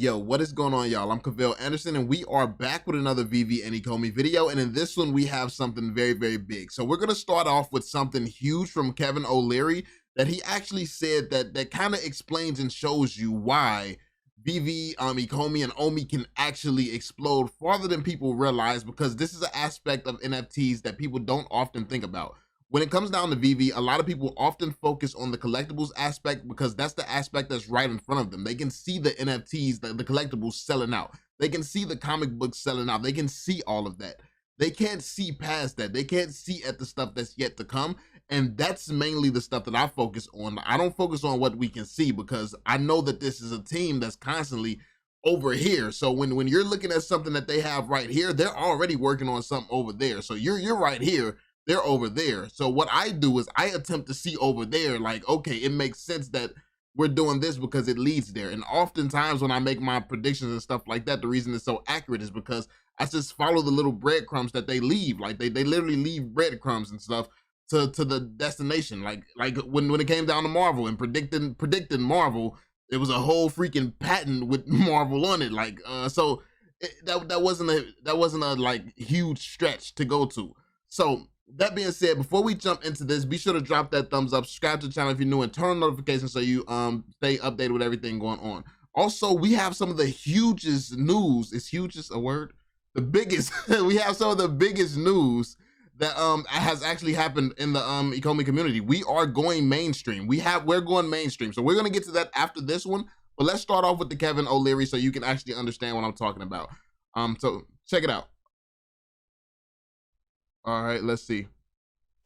Yo, what is going on, y'all? I'm Cavell Anderson, and we are back with another VeVe and Ecomi video. And in this one, we have something very, very big. So we're going to start off with something huge from Kevin OLeary that he actually said that kind of explains and shows you why VeVe, Ecomi, and Omi can actually explode farther than people realize, because this is an aspect of NFTs that people don't often think about. When it comes down to VeVe, a lot of people often focus on the collectibles aspect because that's the aspect that's right in front of them. They can see the NFTs, the collectibles selling out. They can see the comic books selling out. They can see all of that. They can't see past that. They can't see at the stuff that's yet to come. And that's mainly the stuff that I focus on. I don't focus on what we can see because I know that this is a team that's constantly over here. So when you're looking at something that they have right here, they're already working on something over there. So you're right here, they're over there. So what I do is I attempt to see over there, like, okay, it makes sense that we're doing this because it leads there. And oftentimes when I make my predictions and stuff like that, the reason it's so accurate is because I just follow the little breadcrumbs that they leave. Like they literally leave breadcrumbs and stuff to the destination. Like when it came down to Marvel and predicting Marvel, it was a whole freaking patent with Marvel on it. Like that wasn't a like huge stretch to go to. So that being said, before we jump into this, be sure to drop that thumbs up, subscribe to the channel if you're new, and turn on notifications so you stay updated with everything going on. Also, we have some of the hugest news. Is hugest a word? The biggest. We have some of the biggest news that has actually happened in the Ecomi community. We are going mainstream. We're going mainstream. So we're gonna get to that after this one. But let's start off with the Kevin OLeary so you can actually understand what I'm talking about. So check it out. All right, let's see.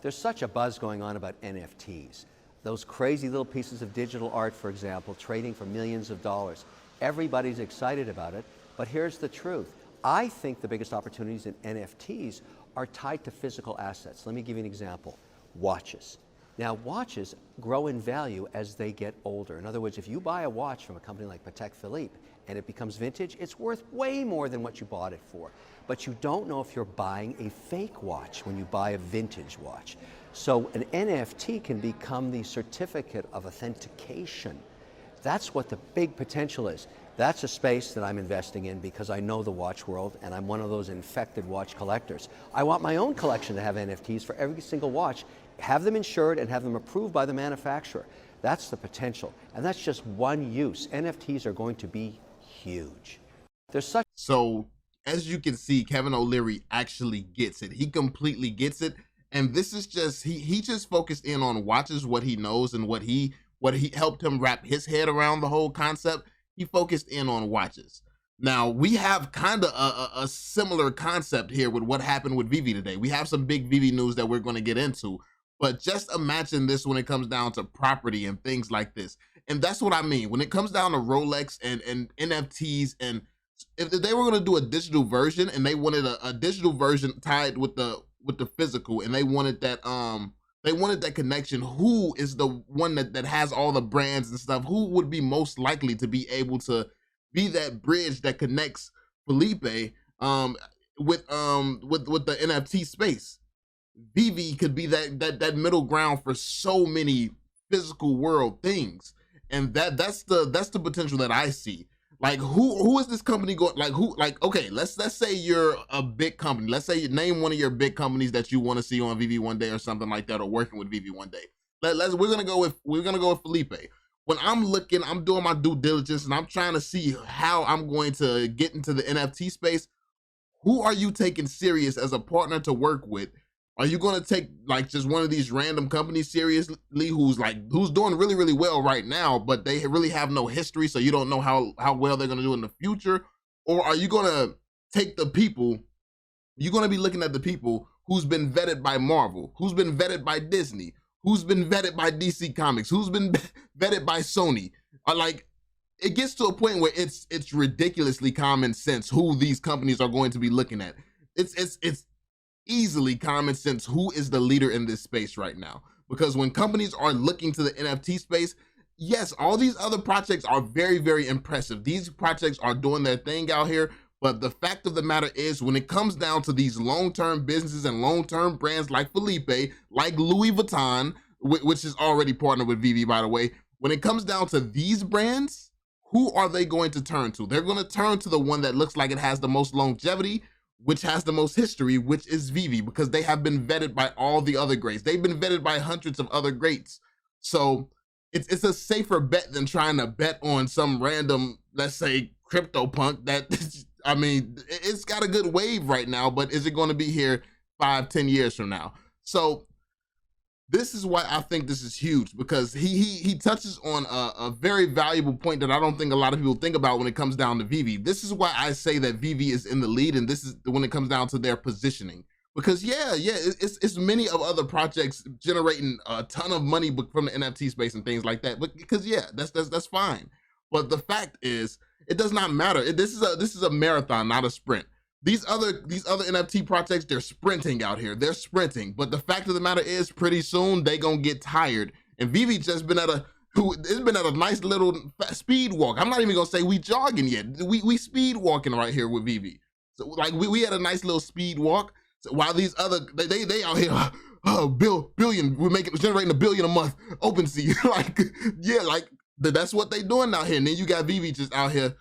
There's such a buzz going on about NFTs. Those crazy little pieces of digital art, for example, trading for millions of dollars. Everybody's excited about it, but here's the truth. I think the biggest opportunities in NFTs are tied to physical assets. Let me give you an example. Watches. Now, watches grow in value as they get older. In other words, if you buy a watch from a company like Patek Philippe and it becomes vintage, it's worth way more than what you bought it for. But you don't know if you're buying a fake watch when you buy a vintage watch. So an NFT can become the certificate of authentication. That's what the big potential is. That's a space that I'm investing in because I know the watch world and I'm one of those infected watch collectors. I want my own collection to have NFTs for every single watch, have them insured and have them approved by the manufacturer. That's the potential. And that's just one use. NFTs are going to be huge. There's such... So as you can see, Kevin OLeary actually gets it. He completely gets it. And this is just, he just focused in on watches, what he knows and what he helped him wrap his head around the whole concept. He focused in on watches. Now we have kind of a similar concept here with what happened with VeVe today. We have some big VeVe news that we're going to get into, but just imagine this when it comes down to property and things like this. And that's what I mean. When it comes down to Rolex and NFTs, and if they were going to do a digital version and they wanted a digital version tied with the physical, and they wanted that connection, who is the one that has all the brands and stuff? Who would be most likely to be able to be that bridge that connects Felipe with the NFT space? VeVe could be that middle ground for so many physical world things, and that's the potential that I see. Like who is this company going, okay, let's say you're a big company. Let's say you name one of your big companies that you want to see on VeVe one day or something like that, or working with VeVe one day. We're gonna go with Felipe. When I'm looking, I'm doing my due diligence and I'm trying to see how I'm going to get into the NFT space. Who are you taking serious as a partner to work with? Are you going to take like just one of these random companies seriously who's doing really, really well right now, but they really have no history, so you don't know how well they're going to do in the future? Or are you going to take the people, you're going to be looking at the people who's been vetted by Marvel, who's been vetted by Disney, who's been vetted by DC Comics, who's been vetted by Sony? Like, it gets to a point where it's ridiculously common sense who these companies are going to be looking at. It's easily common sense who is the leader in this space right now, because when companies are looking to the NFT space, yes, all these other projects are very, very impressive. These projects are doing their thing out here, but the fact of the matter is, when it comes down to these long-term businesses and long-term brands like Felipe, like Louis Vuitton, which is already partnered with VeVe, by the way, when it comes down to these brands, who are they going to turn to? They're going to turn to the one that looks like it has the most longevity, which has the most history, which is VeVe, because they have been vetted by all the other greats. They've been vetted by hundreds of other greats. So it's a safer bet than trying to bet on some random, let's say, crypto punk that, I mean, it's got a good wave right now, but is it going to be here 5-10 years from now? So this is why I think this is huge, because he touches on a very valuable point that I don't think a lot of people think about when it comes down to VeVe. This is why I say that VeVe is in the lead, and this is when it comes down to their positioning. Because it's many of other projects generating a ton of money from the NFT space and things like that. But because that's fine. But the fact is, it does not matter. This is a marathon, not a sprint. These other NFT projects, they're sprinting out here. They're sprinting. But the fact of the matter is, pretty soon they gonna get tired. And VeVe just been at a nice little speed walk. I'm not even gonna say we jogging yet. We speed walking right here with VeVe. So like we had a nice little speed walk. So while these other they out here, billion, generating $1 billion a month. OpenSea, like that's what they doing out here. And then you got VeVe just out here.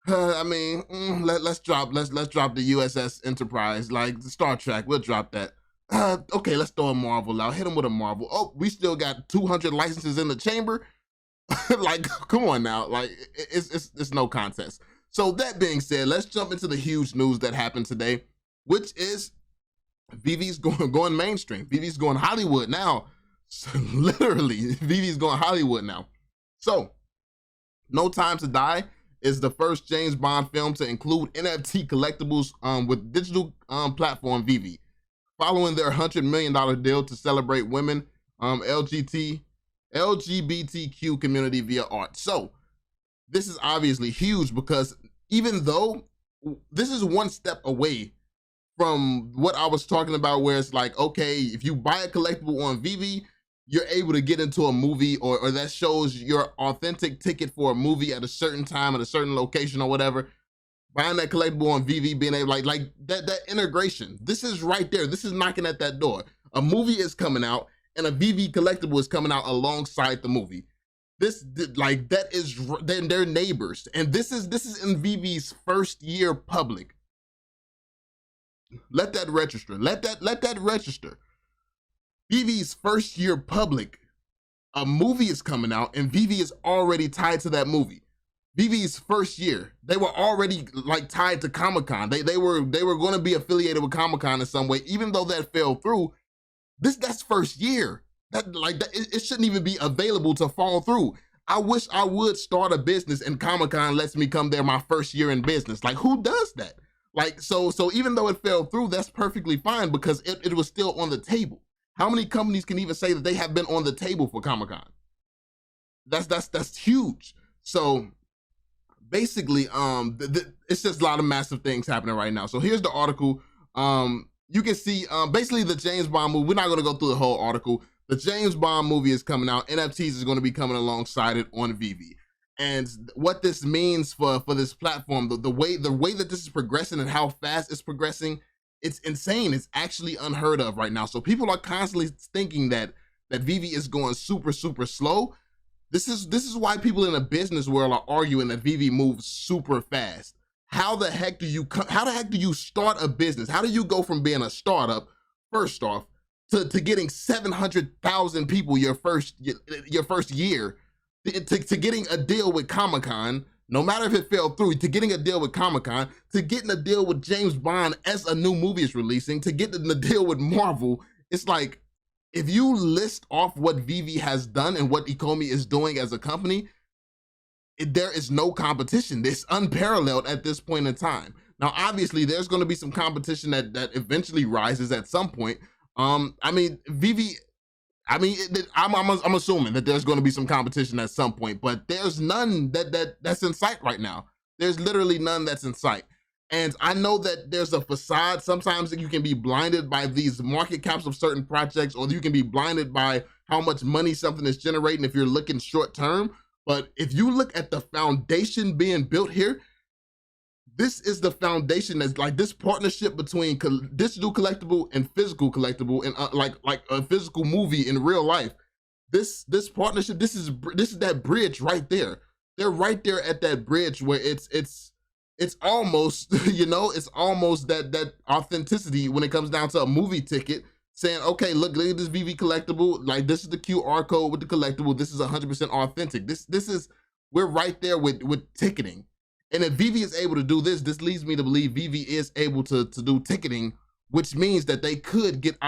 I mean, let's drop the USS Enterprise, like Star Trek. We'll drop that. Okay, let's throw a Marvel out. Hit them with a Marvel. Oh, we still got 200 licenses in the chamber. Like, come on now. Like, it's no contest. So that being said, let's jump into the huge news that happened today, which is VeVe's going mainstream. VeVe's going Hollywood now. So, literally, VeVe's going Hollywood now. So, No Time to Die is the first James Bond film to include NFT collectibles with digital platform VeVe, following their $100 million deal to celebrate women, LGBTQ community via art. So this is obviously huge, because even though this is one step away from what I was talking about, where it's like, okay, if you buy a collectible on VeVe, you're able to get into a movie, or that shows your authentic ticket for a movie at a certain time, at a certain location or whatever. Buying that collectible on VeVe, being able like that integration. This is right there. This is knocking at that door. A movie is coming out, and a VeVe collectible is coming out alongside the movie. They're neighbors, and this is in VeVe's first year public. Let that register. Let that register. VeVe's first year public, a movie is coming out, and VeVe is already tied to that movie. VeVe's first year, they were already like tied to Comic-Con. They were going to be affiliated with Comic-Con in some way, even though that fell through. That's first year. It shouldn't even be available to fall through. I wish I would start a business and Comic-Con lets me come there my first year in business. Like, who does that? Like, so even though it fell through, that's perfectly fine, because it was still on the table. How many companies can even say that they have been on the table for Comic-Con? That's huge. So basically, it's just a lot of massive things happening right now. So here's the article. You can see basically the James Bond movie. We're not going to go through the whole article. The James Bond movie is coming out. NFTs is going to be coming alongside it on VeVe. And what this means for this platform, the way that this is progressing and how fast it's progressing, it's insane. It's actually unheard of right now. So people are constantly thinking that VeVe is going super, super slow. This is why people in the business world are arguing that VeVe moves super fast. How the heck do you start a business? How do you go from being a startup, first off, to getting 700,000 people your first year, to getting a deal with Comic-Con, no matter if it fell through, to getting a deal with Comic-Con, to getting a deal with James Bond as a new movie is releasing, to getting the deal with Marvel? It's like, if you list off what VeVe has done and what Ecomi is doing as a company, there is no competition. It's unparalleled at this point in time. Now, obviously, there's going to be some competition that eventually rises at some point. I mean, VeVe, I'm assuming that there's going to be some competition at some point, but there's none that's in sight right now. There's literally none that's in sight. And I know that there's a facade. Sometimes you can be blinded by these market caps of certain projects, or you can be blinded by how much money something is generating if you're looking short term. But if you look at the foundation being built here, this is the foundation. That's like this partnership between digital collectible and physical collectible, and like a physical movie in real life. This partnership, this is that bridge right there. they're right there at that bridge where it's almost it's almost that authenticity when it comes down to a movie ticket, saying, okay, look at this VeVe collectible, like this is the QR code with the collectible, this is 100% authentic. This is, we're right there with ticketing. And if VeVe is able to do this leads me to believe VeVe is able to do ticketing, which means that they could get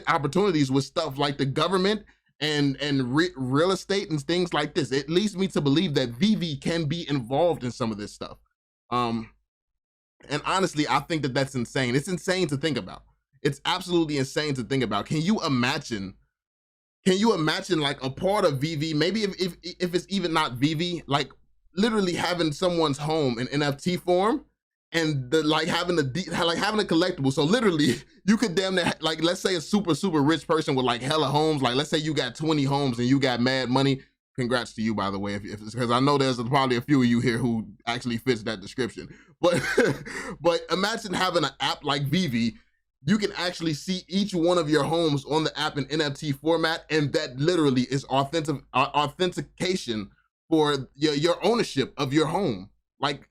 opportunities with stuff like the government and real estate and things like this. It leads me to believe that VeVe can be involved in some of this stuff. And honestly, I think that that's insane. It's insane to think about. It's absolutely insane to think about. Can you imagine like a part of VeVe, maybe if it's even not VeVe, like literally having someone's home in NFT form, and like having a collectible. So literally you could damn near, like, let's say a super rich person with like hella homes, like let's say you got 20 homes and you got mad money. Congrats to you, by the way, if because I know there's probably a few of you here who actually fits that description. But but imagine having an app like VeVe. You can actually see each one of your homes on the app in NFT format, and that literally is authentication for your ownership of your home. Like,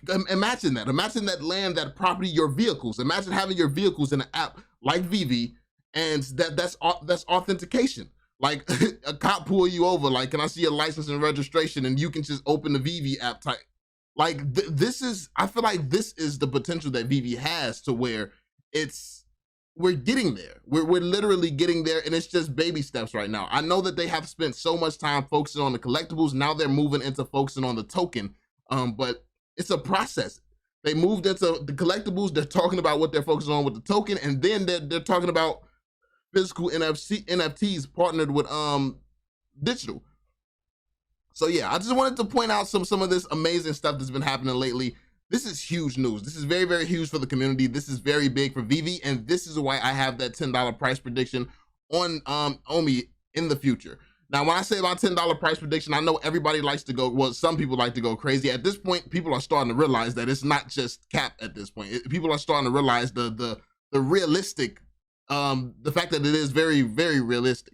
imagine that land, that property, your vehicles. Imagine having your vehicles in an app like VeVe, and that's authentication. Like a cop pull you over, like, can I see your license and registration? And you can just open the VeVe app type. Like I feel like this is the potential that VeVe has, to where we're getting there. We're literally getting there, and it's just baby steps right now. I know that they have spent so much time focusing on the collectibles. Now they're moving into focusing on the token. But it's a process. They moved into the collectibles. They're talking about what they're focusing on with the token, and then they're talking about physical NFTs partnered with digital. So yeah, I just wanted to point out some of this amazing stuff that's been happening lately. This is huge news. This is very, very huge for the community. This is very big for VeVe, and this is why I have that $10 price prediction on Omi in the future. Now, when I say about $10 price prediction, I know everybody likes to go, well, some people like to go crazy. At this point, people are starting to realize that it's not just cap at this point. People are starting to realize the realistic, the fact that it is very, very realistic.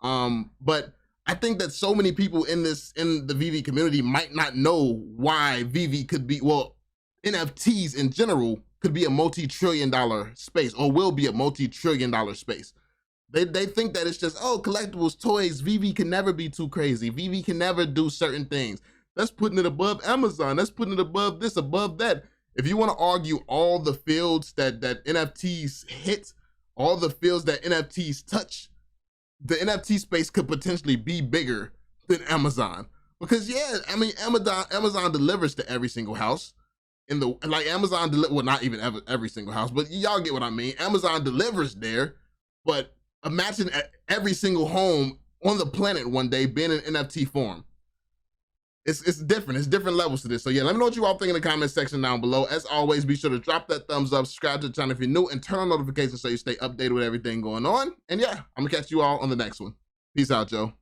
But I think that so many people in the VeVe community might not know why VeVe could be, well, NFTs in general could be a multi-trillion-dollar space, or will be a multi-trillion-dollar space. They think that it's just, oh, collectibles, toys, VeVe can never be too crazy. VeVe can never do certain things. That's putting it above Amazon. That's putting it above this, above that. If you want to argue all the fields that NFTs hit, all the fields that NFTs touch, the NFT space could potentially be bigger than Amazon. Because yeah, I mean, Amazon delivers to every single house. Amazon well, not even every single house, but y'all get what I mean. Amazon delivers there, but imagine every single home on the planet one day being in NFT form. It's different. It's different levels to this. So yeah, let me know what you all think in the comment section down below. As always, be sure to drop that thumbs up, subscribe to the channel if you're new, and turn on notifications so you stay updated with everything going on. And yeah, I'm gonna catch you all on the next one. Peace out, Joe.